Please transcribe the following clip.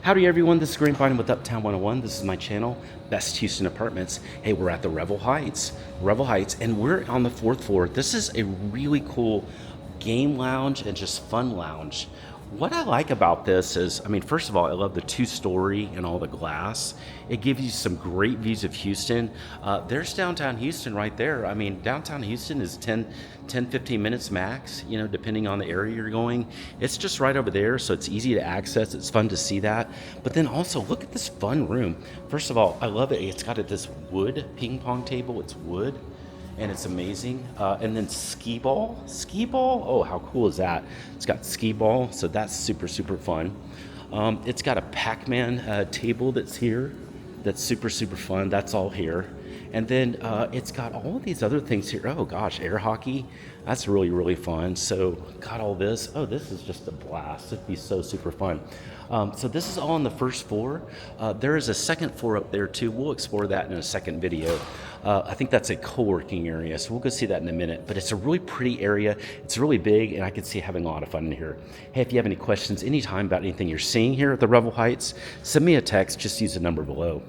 Howdy everyone, this is Grapevine with Uptown 101. This is my channel, Best Houston Apartments. Hey, we're at the Revl Heights, and we're on the 4th floor. This is a really cool game lounge and just fun lounge. What I like about this is, first of all, I love the 2-story and all the glass. It gives you some great views of Houston. There's downtown Houston right there. Downtown Houston is 15 minutes max, depending on the area you're going. It's just right over there, so it's easy to access. It's fun to see that. But then also, look at this fun room. First of all, I love it. It's got this wood ping pong table. It's wood. And it's amazing. And then skee ball. Oh, how cool is that? It's got skee ball, so that's super fun. It's got a Pac-Man table that's here. That's super fun. That's all here. And then it's got all of these other things here. Oh gosh, air hockey. That's really fun. So got all this. Oh, this is just a blast. It'd be so super fun. So this is all on the 1st floor. There is a 2nd floor up there too. We'll explore that in a second video. I think that's a co-working area, so we'll go see that in a minute. But it's a really pretty area. It's really big, and I can see having a lot of fun in here. Hey, if you have any questions anytime about anything you're seeing here at the Revl Heights, send me a text. Just use the number below.